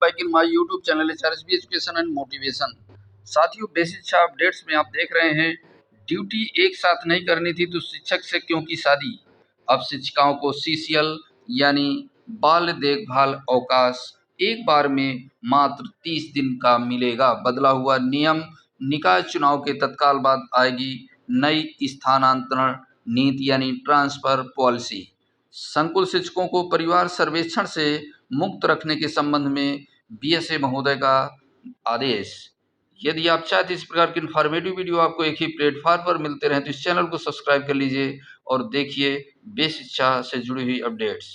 Back in my YouTube channel HRSB education and motivation. साथियों, basic शिक्षा updates में आप देख रहे हैं, ड्यूटी एक साथ नहीं करनी थी तो शिक्षक से क्यों की शादी। अब शिक्षिकाओं को सीसीएल यानी बाल देखभाल अवकाश एक बार में मात्र 30 दिन का मिलेगा। बदला हुआ नियम, निकाय चुनाव के तत्काल बाद आएगी नई स्थानांतरण नीति यानी ट्रांसफर पॉलिसी। संकुल शिक्षकों को परिवार सर्वेक्षण से मुक्त रखने के संबंध में बीएसए महोदय का आदेश। यदि आप चाहते इस प्रकार की इन्फॉर्मेटिव वीडियो आपको एक ही प्लेटफॉर्म पर मिलते रहे तो इस चैनल को सब्सक्राइब कर लीजिए और देखिए बेसिक शिक्षा से जुड़ी हुई अपडेट्स।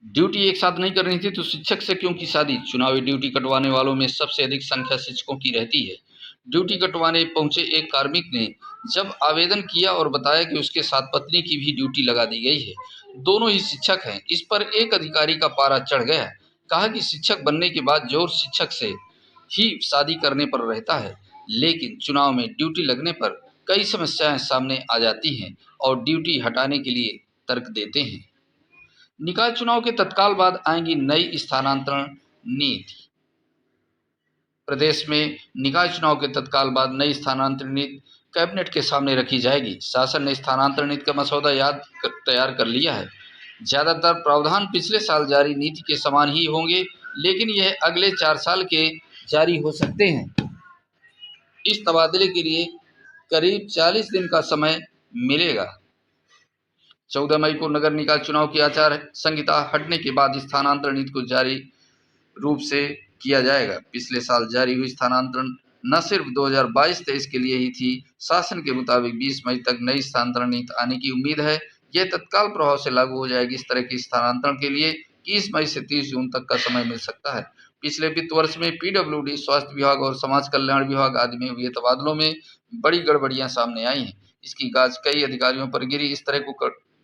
ड्यूटी एक साथ नहीं करनी थी तो शिक्षक से क्यों की शादी। चुनावी ड्यूटी कटवाने वालों में सबसे अधिक संख्या शिक्षकों की रहती है। ड्यूटी कटवाने पहुंचे एक कार्मिक ने जब आवेदन किया और बताया कि उसके साथ पत्नी की भी ड्यूटी लगा दी गई है, दोनों ही शिक्षक हैं। इस पर एक अधिकारी का पारा चढ़ गया। कहा कि शिक्षक बनने के बाद जोर शिक्षक से ही शादी करने पर रहता है, लेकिन चुनाव में ड्यूटी लगने पर कई समस्याएं सामने आ जाती हैं और ड्यूटी हटाने के लिए तर्क देते हैं। निकाय चुनाव के तत्काल बाद आएंगी नई स्थानांतरण नीति। प्रदेश में निकाय चुनाव के तत्काल बाद नई स्थानांतरण नीति कैबिनेट के सामने रखी जाएगी। शासन ने स्थानांतरण नीति का मसौदा तैयार कर लिया है। ज्यादातर प्रावधान पिछले साल जारी नीति के समान ही होंगे, लेकिन यह अगले 4 साल के जारी हो सकते हैं। इस तबादले के लिए करीब 40 दिन का समय मिलेगा। 14 मई को नगर निकाय चुनाव की आचार संहिता हटने के बाद स्थानांतरण नीति को जारी रूप से किया जाएगा। पिछले साल जारी हुई स्थानांतरण न सिर्फ 2022-23 के लिए ही थी। शासन के मुताबिक 20 मई तक नई स्थानांतरण नीति आने की उम्मीद है। यह तत्काल प्रभाव से लागू हो जाएगी। इस तरह की स्थानांतरण के लिए 30 मई से 30 जून तक का समय मिल सकता है। पिछले वित्त वर्ष में पीडब्ल्यूडी, स्वास्थ्य विभाग और समाज कल्याण विभाग आदि में हुए तबादलों में बड़ी गड़बड़ियां सामने आई हैं। इसकी गाज कई अधिकारियों पर गिरी। इस तरह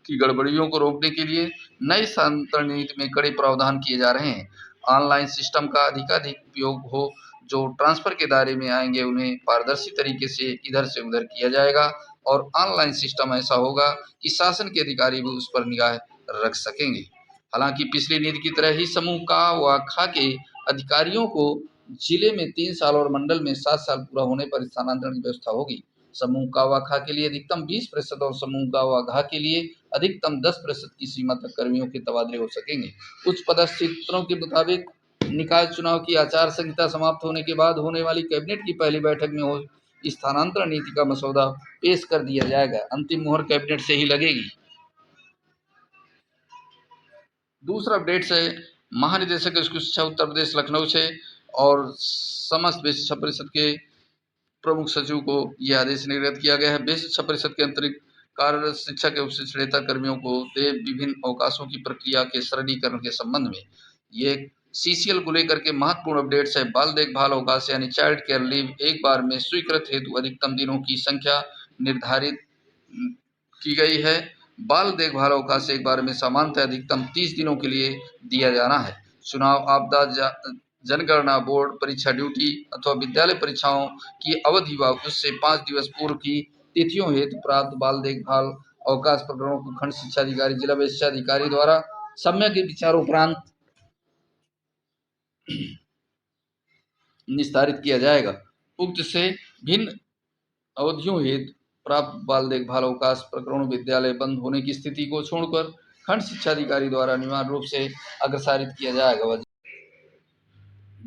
की गड़बड़ियों को रोकने के लिए नई स्थानांतरण नीति में कड़े प्रावधान किए जा रहे हैं। ऑनलाइन सिस्टम का अधिकाधिक उपयोग हो। जो ट्रांसफर के दायरे में आएंगे उन्हें पारदर्शी तरीके से इधर से उधर किया जाएगा और ऑनलाइन सिस्टम ऐसा होगा कि शासन के अधिकारी भी उस पर निगाह रख सकेंगे। हालांकि पिछली नीति की तरह ही समूह का व खा के अधिकारियों को जिले में 3 साल और मंडल में 7 साल पूरा होने पर स्थानांतरण की व्यवस्था होगी। समूह का व खा के लिए अधिकतम 20% और समूह का व घा के लिए अधिकतम 10% की सीमा तक कर्मियों के तबादले हो सकेंगे। उच्च पदस्थ सूत्रों के मुताबिक निकाय चुनाव की आचार संहिता समाप्त होने के बाद होने वाली कैबिनेट की पहली बैठक में हो स्थानांतरण नीति का मसौदा पेश कर दिया जाएगा। अंतिम मुहर कैबिनेट से ही लगेगी। दूसरा अपडेट है महानिदेशक स्कूल शिक्षा उत्तर प्रदेश लखनऊ से और समस्त बेसिक शिक्षा परिषद के प्रमुख सचिव को यह आदेश निर्गत किया गया है। बेसिक शिक्षा परिषद के अंतरिक्त कार्यरत शिक्षक एवं शिक्षणेतर कर्मियों को दे विभिन्न अवकाशों की प्रक्रिया के सरलीकरण के संबंध में ये सीसीएल को लेकर के महत्वपूर्ण अपडेट्स है। बाल देखभाल अवकाश यानी चाइल्ड केयर लीव एक बार में स्वीकृत हेतु अधिकतम दिनों की संख्या निर्धारित की गई है। बाल देखभाल अवकाश एक बार में सामान्यतः अधिकतम 30 दिनों के लिए दिया जाना है। चुनाव, आपदा, जनगणना, बोर्ड परीक्षा, ड्यूटी अथवा विद्यालय परीक्षाओं की अवधि व उससे 5 दिवस पूर्व की तिथियों हेतु प्राप्त बाल देखभाल अवकाश प्रकरणों को खंड शिक्षा अधिकारी, जिला शिक्षा अधिकारी द्वारा सम्यक विचारोपरांत निस्तारित किया जाएगा। उक्त से भिन्न अवधियों हेतु प्राप्त बाल देखभाल अवकाश प्रकरणों विद्यालय बंद होने की स्थिति को छोड़कर खंड शिक्षा अधिकारी द्वारा अनिवार्य रूप से अग्रसारित किया जाएगा।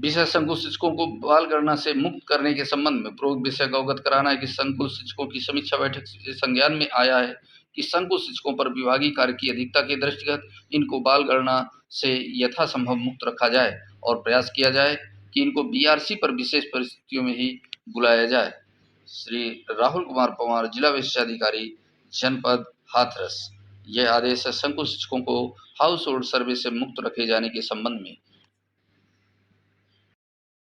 विषय संकुल शिक्षकों को बाल गणना से मुक्त करने के संबंध में उपरोक्त विषय को अवगत कराना है कि संकुल शिक्षकों की समीक्षा बैठक से संज्ञान में आया है कि संकुल शिक्षकों पर विभागीय कार्य की अधिकता के दृष्टिगत इनको बाल गणना से यथासंभव मुक्त रखा जाए और प्रयास किया जाए कि इनको बीआरसी पर विशेष परिस्थितियों में ही बुलाया जाए। श्री राहुल कुमार पवार, जिला विशेषाधिकारी, जनपद हाथरस। यह आदेश है संकुल शिक्षकों को हाउस होल्ड सर्वे से मुक्त रखे जाने के संबंध में।